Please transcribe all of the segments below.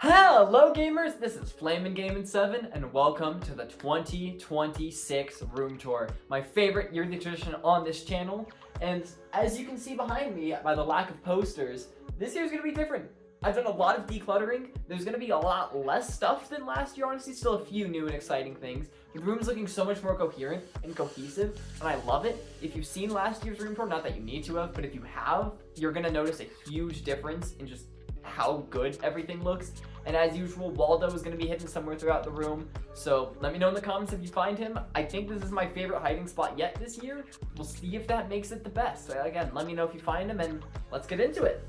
Hello gamers, this is Flamin' Gamin' 7 and welcome to the 2026 room tour. My favorite yearly tradition on this channel, and as you can see behind me by the lack of posters, this year's gonna be different. I've done a lot of decluttering. There's gonna be a lot less stuff than last year, honestly, still a few new and exciting things. The room's looking so much more coherent and cohesive, and I love it. If you've seen last year's room tour, not that you need to have, but if you have, you're gonna notice a huge difference in just how good everything looks. And as usual, Waldo is going to be hidden somewhere throughout the room, so let me know in the comments if you find him. I think this is my favorite hiding spot yet this year. We'll see if that makes it the best. So again, let me know if you find him, and let's get into it.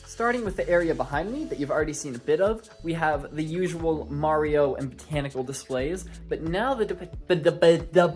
Starting with the area behind me that you've already seen a bit of, we have the usual Mario and botanical displays, but now the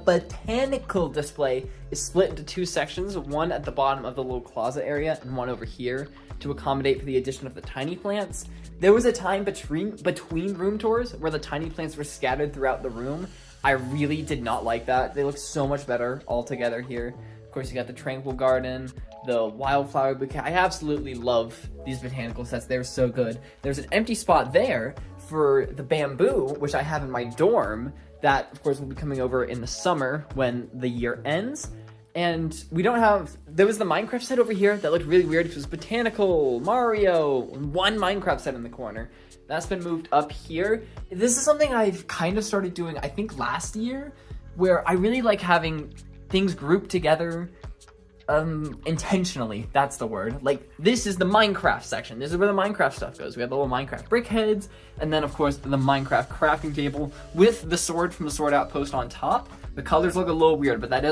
botanical display is split into two sections, one at the bottom of the little closet area and one over here to accommodate for the addition of the tiny plants. There was a time between room tours where the tiny plants were scattered throughout the room. I really did not like that. They look so much better all together here. Of course, you got the tranquil garden, the wildflower bouquet. I absolutely love these botanical sets. They're so good. There's an empty spot there for the bamboo, which I have in my dorm, that of course will be coming over in the summer when the year ends. And we don't have, there was the Minecraft set over here that looked really weird. It was botanical, Mario, one Minecraft set in the corner. That's been moved up here. This is something I've kind of started doing, I think last year, where I really like having things grouped together intentionally. That's the word. Like, this is the Minecraft section. This is where the Minecraft stuff goes. We have the little Minecraft brick heads, and then of course the Minecraft crafting table with the sword from the Sword Outpost on top. The colors look a little weird, but that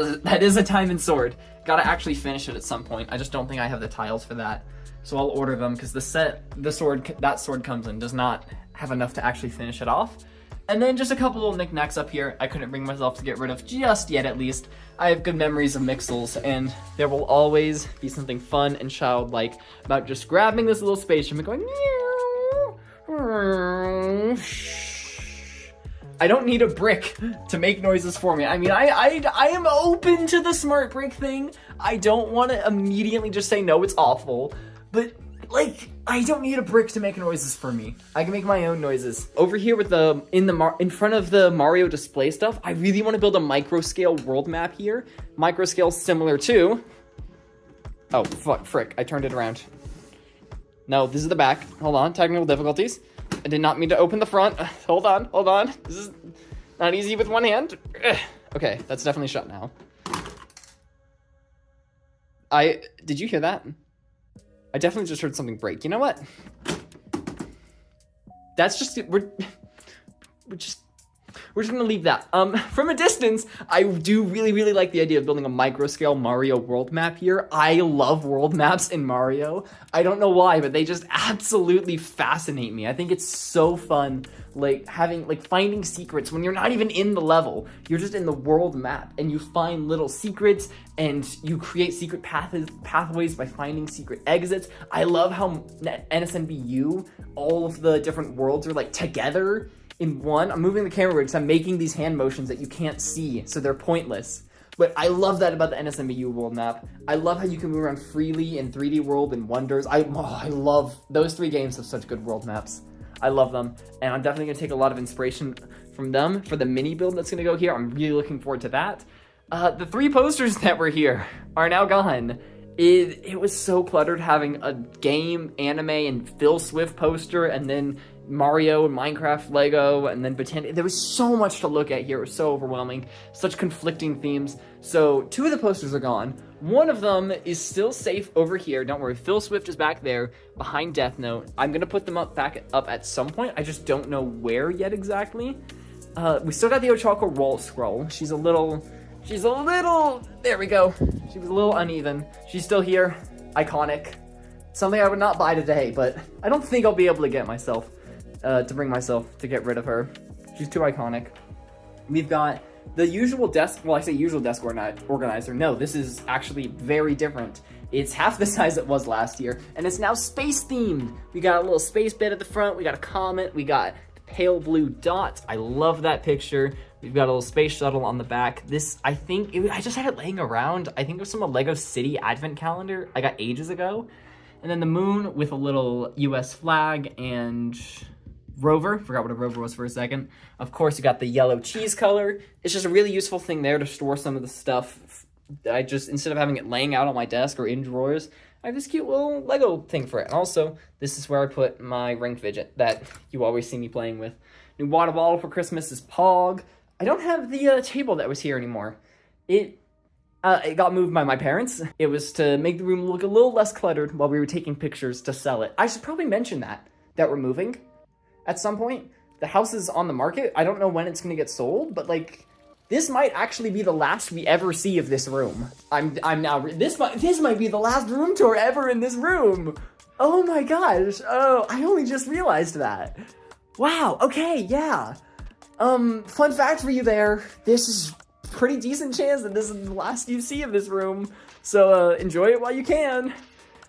is a diamond sword. Gotta actually finish it at some point. I just don't think I have the tiles for that, so I'll order them because that sword comes in does not have enough to actually finish it off. And then just a couple little knickknacks up here I couldn't bring myself to get rid of just yet, at least. I have good memories of Mixels, and there will always be something fun and childlike about just grabbing this little spaceship and going, meow. I don't need a brick to make noises for me. I mean, I am open to the smart brick thing. I don't want to immediately just say, no, it's awful. But, like, I don't need a brick to make noises for me. I can make my own noises. Over here with in front of the Mario display stuff, I really want to build a micro scale world map here. Micro scale similar to, oh, frick, I turned it around. No, this is the back. Hold on, technical difficulties. I did not mean to open the front. Hold on. This is not easy with one hand. Okay, that's definitely shut now. Did you hear that? I definitely just heard something break. You know what? That's just, we're just gonna leave that. From a distance, I do really like the idea of building a micro scale Mario world map here. I love world maps in Mario. I don't know why, but they just absolutely fascinate me. I think it's so fun, like finding secrets when you're not even in the level. You're just in the world map and you find little secrets and you create secret pathways by finding secret exits. I love how NSNBU, all of the different worlds are like together in one. I'm moving the camera because I'm making these hand motions that you can't see, so they're pointless. But I love that about the NSNBU world map. I love how you can move around freely in 3D World and Wonders. I love those three games, have such good world maps. I love them, and I'm definitely gonna take a lot of inspiration from them for the mini build that's gonna go here. I'm really looking forward to that. The three posters that were here are now gone. It was so cluttered having a game, anime, and Phil Swift poster, and then Mario and Minecraft, Lego, and then Botanic. There was so much to look at here. It was so overwhelming. Such conflicting themes. So two of the posters are gone. One of them is still safe over here. Don't worry, Phil Swift is back there behind Death Note. I'm gonna put them back up at some point. I just don't know where yet exactly. We still got the Ochako roll scroll. She's a little, there we go. She was a little uneven. She's still here, iconic. Something I would not buy today, but I don't think I'll be able to get myself to get rid of her. She's too iconic. We've got the usual desk, well, I say usual desk organizer. No, this is actually very different. It's half the size it was last year, and it's now space themed. We got a little space bed at the front, we got a comet, we got the pale blue dots. I love that picture. We've got a little space shuttle on the back. This, I just had it laying around. I think it was from a Lego City advent calendar I got ages ago. And then the moon with a little US flag and Rover. Forgot what a rover was for a second. Of course, you got the yellow cheese color. It's just a really useful thing there to store some of the stuff. I just, instead of having it laying out on my desk or in drawers, I have this cute little Lego thing for it. And also, this is where I put my ring fidget that you always see me playing with. New water bottle for Christmas is Pog. I don't have the table that was here anymore. It got moved by my parents. It was to make the room look a little less cluttered while we were taking pictures to sell it. I should probably mention that we're moving at some point. The house is on the market. I don't know when it's gonna get sold, but like, this might actually be the last we ever see of this room. This might be the last room tour ever in this room. Oh my gosh. Oh, I only just realized that. Wow, okay, yeah. Fun fact for you there. This is pretty decent chance that this is the last you see of this room. So, enjoy it while you can.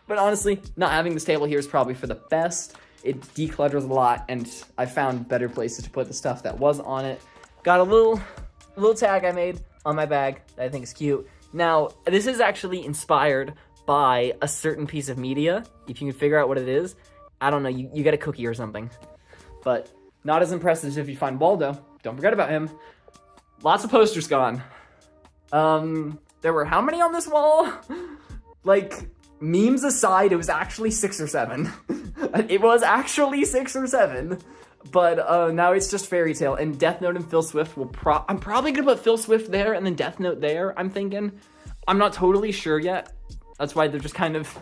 But honestly, not having this table here is probably for the best. It declutters a lot, and I found better places to put the stuff that was on it. Got a little tag I made on my bag that I think is cute. Now, this is actually inspired by a certain piece of media. If you can figure out what it is, I don't know, you get a cookie or something. But not as impressive as if you find Waldo. Don't forget about him. Lots of posters gone. There were how many on this wall? Like, memes aside, it was actually 6 or 7. It was actually 6 or 7. But now it's just Fairy Tail, and Death Note and Phil Swift will I'm probably gonna put Phil Swift there and then Death Note there, I'm thinking. I'm not totally sure yet. That's why they're just kind of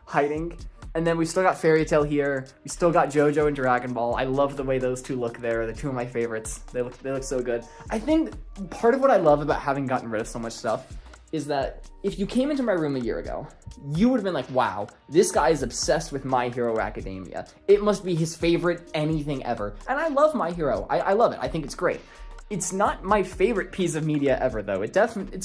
hiding. And then we still got Fairy Tail here. We still got JoJo and Dragon Ball. I love the way those two look there. They're two of my favorites. They look so good. I think part of what I love about having gotten rid of so much stuff is that if you came into my room a year ago, you would have been like, wow, this guy is obsessed with My Hero Academia. It must be his favorite anything ever. And I love My Hero. I love it. I think it's great. It's not my favorite piece of media ever, though. It's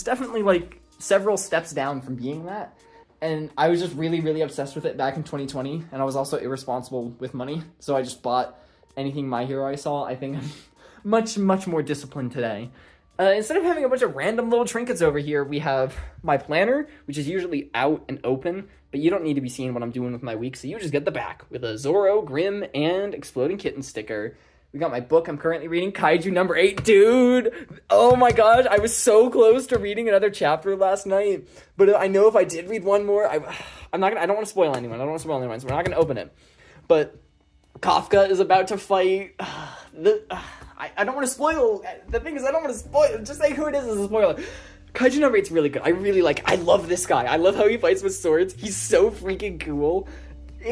definitely like several steps down from being that. And I was just really, really obsessed with it back in 2020, and I was also irresponsible with money, so I just bought anything My Hero I saw. I think I'm much, much more disciplined today. Instead of having a bunch of random little trinkets over here, we have my planner, which is usually out and open, but you don't need to be seeing what I'm doing with my week, so you just get the back with a Zoro, Grim, and Exploding Kitten sticker. We got my book I'm currently reading, Kaiju number 8. Dude, oh my gosh, I was so close to reading another chapter last night. But I know if I did read one more, I don't want to spoil anyone. So we're not going to open it. But Kafka is about to fight. I don't want to spoil. The thing is, I don't want to spoil. Just say who it is as a spoiler. Kaiju number 8's really good. I love this guy. I love how he fights with swords. He's so freaking cool.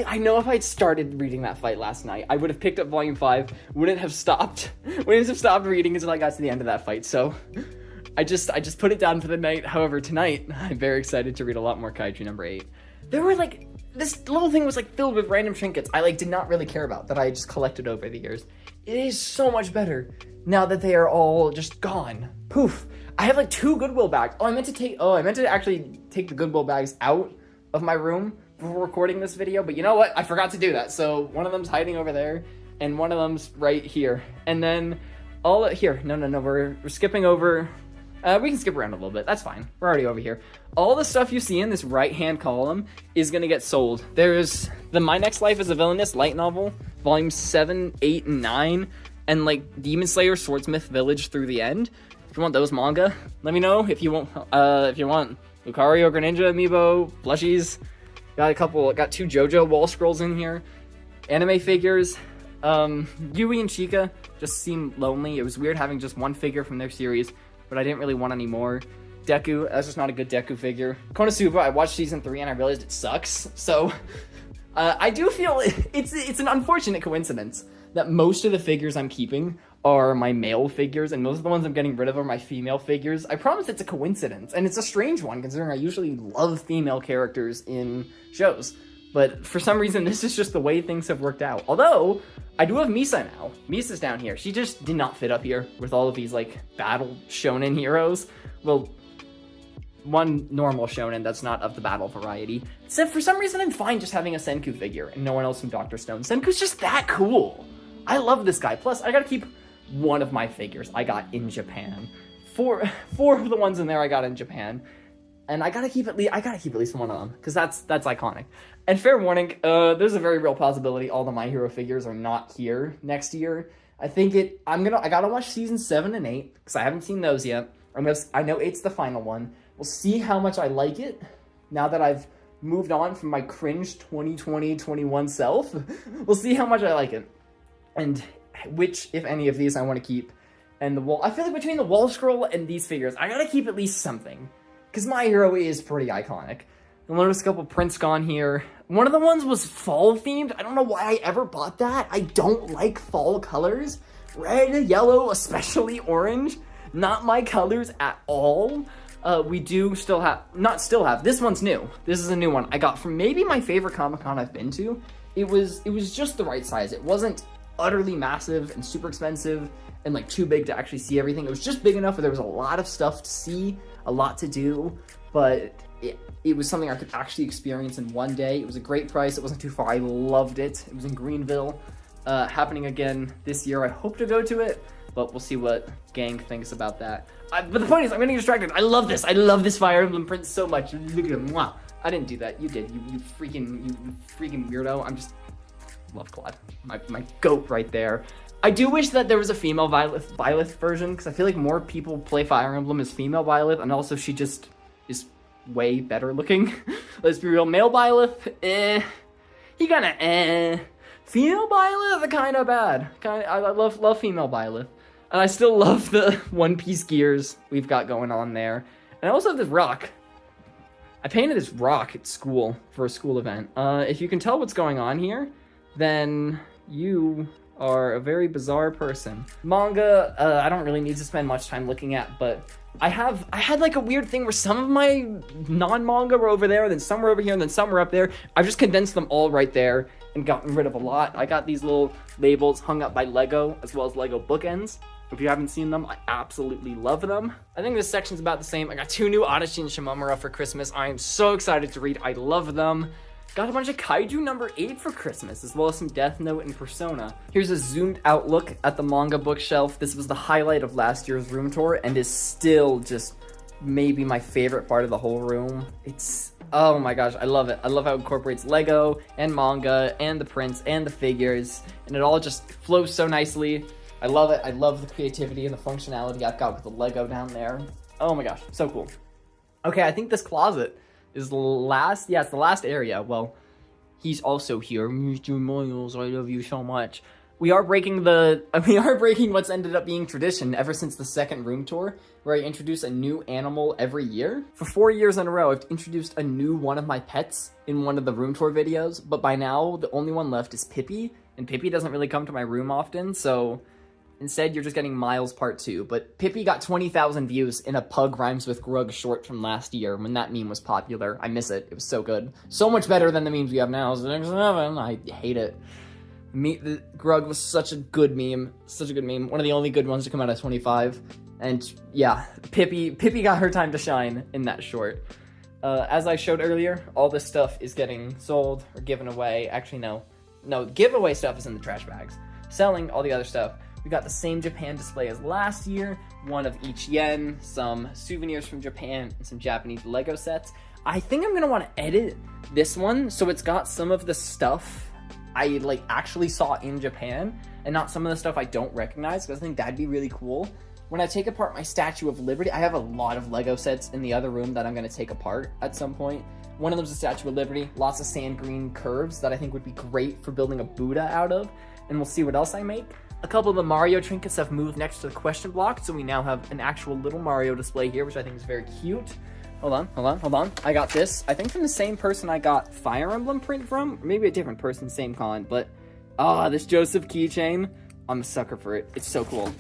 I know if I'd started reading that fight last night, I would have picked up volume 5, wouldn't have stopped reading until I got to the end of that fight, so I just put it down for the night. However, tonight, I'm very excited to read a lot more Kaiju number 8. There were this little thing was filled with random trinkets I did not really care about, that I just collected over the years. It is so much better now that they are all just gone. Poof. I have 2 Goodwill bags. I meant to actually take the Goodwill bags out of my room before recording this video, but you know what? I forgot to do that. So one of them's hiding over there, and one of them's right here. And then here. No, we're skipping over. We can skip around a little bit. That's fine. We're already over here. All the stuff you see in this right-hand column is gonna get sold. There's the My Next Life as a Villainess light novel, volumes 7, 8, and 9, and Demon Slayer Swordsmith Village through the end. If you want those manga, let me know. If you want Lucario Greninja amiibo, plushies. Got 2 JoJo wall scrolls in here. Anime figures. Yui and Chika just seem lonely. It was weird having just one figure from their series, but I didn't really want any more. Deku, that's just not a good Deku figure. Konosuba, I watched season 3 and I realized it sucks. So, I do feel it's an unfortunate coincidence that most of the figures I'm keeping are my male figures, and most of the ones I'm getting rid of are my female figures. I promise it's a coincidence, and it's a strange one, considering I usually love female characters in shows. But for some reason, this is just the way things have worked out. Although, I do have Misa now. Misa's down here. She just did not fit up here with all of these, battle shonen heroes. Well, one normal shonen that's not of the battle variety. Except for some reason, I'm fine just having a Senku figure, and no one else from Dr. Stone. Senku's just that cool. I love this guy. Plus, I gotta keep one of my figures I got in Japan. Four of the ones in there I got in Japan. And I gotta keep at least one of them, because that's iconic. And fair warning, there's a very real possibility all the My Hero figures are not here next year. I gotta watch season 7 and 8, because I haven't seen those yet. I know 8's the final one. We'll see how much I like it, now that I've moved on from my cringe 2020-21 self. We'll see how much I like it. And which, if any of these, I want to keep. And I feel like between the wall scroll and these figures, I gotta keep at least something. Because My Hero is pretty iconic. You'll notice a couple prints gone here. One of the ones was fall themed. I don't know why I ever bought that. I don't like fall colors. Red, yellow, especially orange. Not my colors at all. We do still have, this one's new. This is a new one I got from maybe my favorite Comic-Con I've been to. It was just the right size. It wasn't utterly massive and super expensive and like too big to actually see everything. It was just big enough where there was a lot of stuff to see, a lot to do, but it was something I could actually experience in one day. It was a great price. It wasn't too far. I loved it. It was in Greenville. Happening again this year. I hope to go to it, but we'll see what gang thinks about that. But the point is, I'm getting distracted. I love this. I love this Fire Emblem print so much. Look at him. Mwah. I didn't do that. You did. You freaking weirdo. I'm just love Claude. My goat right there. I do wish that there was a female Byleth version, because I feel like more people play Fire Emblem as female Byleth, and also she just is way better looking. Let's be real. Male Byleth, he kinda Female Byleth, kinda bad. I love female Byleth. And I still love the One Piece gears we've got going on there. And I also have this rock. I painted this rock at school for a school event. If you can tell what's going on here, then you are a very bizarre person. Manga, I don't really need to spend much time looking at, but I had like a weird thing where some of my non-manga were over there, then some were over here, and then some were up there. I've just condensed them all right there and gotten rid of a lot. I got these little labels hung up by Lego, as well as Lego bookends. If you haven't seen them, I absolutely love them. I think this section's about the same. I got 2 new Adachi and Shimamura for Christmas. I am so excited to read. I love them. Got a bunch of Kaiju number 8 for Christmas, as well as some Death Note and Persona. Here's a zoomed out look at the manga bookshelf. This was the highlight of last year's room tour, and is still just maybe my favorite part of the whole room. Oh my gosh, I love it. I love how it incorporates Lego and manga and the prints and the figures, and it all just flows so nicely. I love it. I love the creativity and the functionality I've got with the Lego down there. Oh my gosh, so cool. Okay, I think this closet is the last, it's the last area. Well, he's also here. Mr. Miles, I love you so much. We are breaking what's ended up being tradition ever since the second room tour, where I introduce a new animal every year. For 4 years in a row, I've introduced a new one of my pets in one of the room tour videos, but by now, the only one left is Pippi, and Pippi doesn't really come to my room often, so instead, you're just getting Miles Part 2, but Pippi got 20,000 views in a Pug Rhymes with Grug short from last year when that meme was popular. I miss it. It was so good. So much better than the memes we have now. I hate it. The Grug was such a good meme. Such a good meme. One of the only good ones to come out of 25. And yeah, Pippi got her time to shine in that short. As I showed earlier, all this stuff is getting sold or given away. Actually, no, giveaway stuff is in the trash bags. Selling all the other stuff. We got the same Japan display as last year, one of each yen, some souvenirs from Japan, and some Japanese Lego sets. I think I'm gonna want to edit this one so it's got some of the stuff I actually saw in Japan, and not some of the stuff I don't recognize, because I think that'd be really cool. When I take apart my Statue of Liberty, I have a lot of Lego sets in the other room that I'm gonna take apart at some point. One of them's the Statue of Liberty, lots of sand green curves that I think would be great for building a Buddha out of, and we'll see what else I make. A couple of the Mario trinkets have moved next to the question block, so we now have an actual little Mario display here, which I think is very cute. Hold on. I got this, I think from the same person I got Fire Emblem print from, or maybe a different person, same con, but this Joseph keychain, I'm a sucker for it. It's so cool.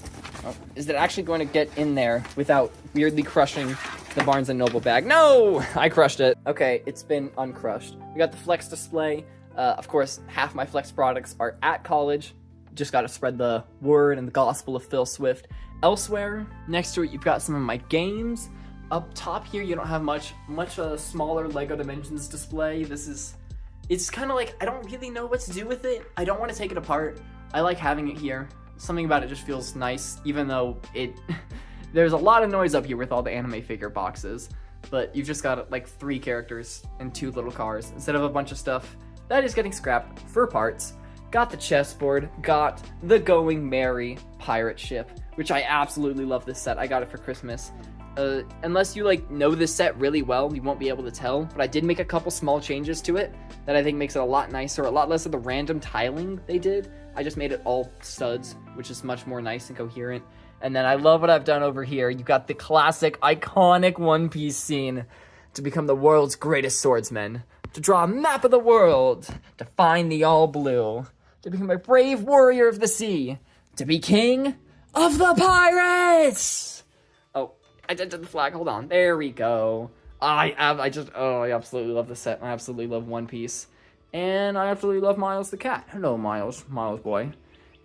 Oh, is it actually going to get in there without weirdly crushing the Barnes & Noble bag? No! I crushed it. Okay, it's been uncrushed. We got the Flex display. Of course, half my Flex products are at college. Just got to spread the word and the gospel of Phil Swift elsewhere. Next to it, you've got some of my games. Up top here, you don't have much smaller Lego Dimensions display. It's kind of like, I don't really know what to do with it. I don't want to take it apart. I like having it here. Something about it just feels nice, even though there's a lot of noise up here with all the anime figure boxes. but you've just got like 3 characters and 2 little cars instead of a bunch of stuff that is getting scrapped for parts. Got the chessboard, got the Going Merry pirate ship, which I absolutely love this set. I got it for Christmas. Unless you like know this set really well, you won't be able to tell, but I did make a couple small changes to it that I think makes it a lot nicer, a lot less of the random tiling they did. I just made it all studs, which is much more nice and coherent. And then I love what I've done over here. You got the classic, iconic One Piece scene to become the world's greatest swordsman, to draw a map of the world, to find the all blue, to become a brave warrior of the sea, to be king of the pirates! Oh, I did the flag, hold on, there we go. I absolutely love the set, I absolutely love One Piece. And I absolutely love Miles the cat. Hello, Miles boy.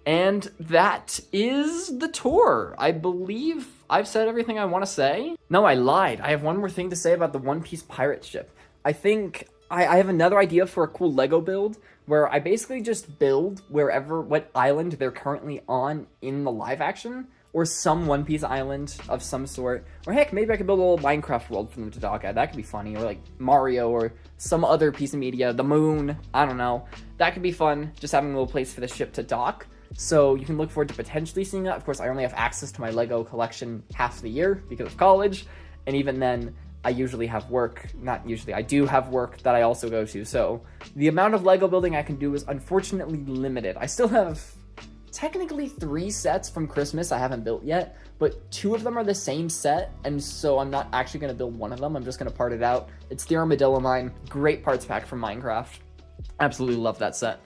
And that is the tour. I believe I've said everything I want to say. No, I lied. I have one more thing to say about the One Piece pirate ship. I think I have another idea for a cool Lego build where I basically just build what island they're currently on in the live action, or some One Piece island of some sort. Or heck, maybe I could build a little Minecraft world for them to dock at. That could be funny. Or like Mario or some other piece of media, the moon, I don't know. That could be fun, just having a little place for the ship to dock. So you can look forward to potentially seeing that. Of course, I only have access to my Lego collection half the year because of college. And even then, I usually have work. Not usually, I do have work that I also go to. So the amount of Lego building I can do is unfortunately limited. I still have technically 3 sets from Christmas I haven't built yet, but 2 of them are the same set, and so I'm not actually going to build one of them. I'm just going to part it out. It's the Armadillo Mine. Great parts pack from Minecraft. Absolutely love that set.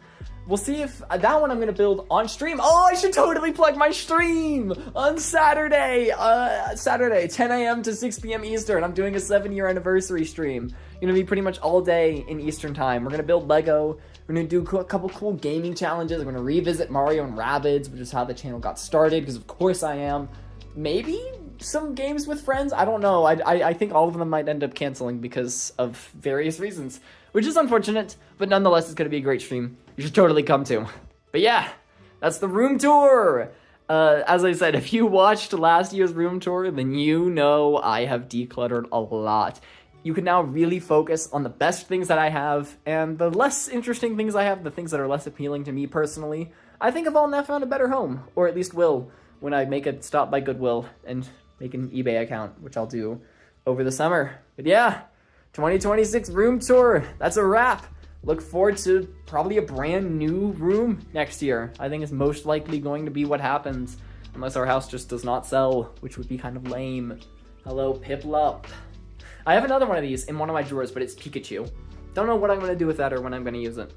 We'll see if that one I'm going to build on stream. Oh, I should totally plug my stream on Saturday. Saturday, 10 a.m. to 6 p.m. Eastern. I'm doing a 7-year anniversary stream. Going to be pretty much all day in Eastern time. We're going to build Lego. We're going to do a couple cool gaming challenges. We're going to revisit Mario and Rabbids, which is how the channel got started, because of course I am. Maybe some games with friends? I don't know. I think all of them might end up canceling because of various reasons, which is unfortunate, but nonetheless, it's going to be a great stream. You should totally come to. But yeah, that's the room tour. As I said, if you watched last year's room tour, then you know I have decluttered a lot. You can now really focus on the best things that I have, and the less interesting things I have, the things that are less appealing to me personally, I think I've all now found a better home, or at least will, when I make a stop by Goodwill and make an eBay account, which I'll do over the summer. But yeah, 2026 room tour, that's a wrap. Look forward to probably a brand new room next year. I think it's most likely going to be what happens, unless our house just does not sell, which would be kind of lame. Hello, Piplup. I have another one of these in one of my drawers, but it's Pikachu. Don't know what I'm going to do with that or when I'm going to use it.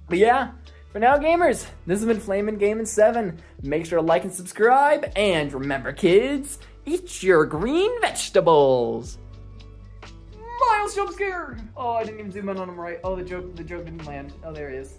But yeah, for now, gamers, this has been Flamin' Gamin' 7. Make sure to like and subscribe, and remember, kids, eat your green vegetables. Miles jump scared! Oh, I didn't even zoom in on him right. Oh, the joke didn't land. Oh, there he is.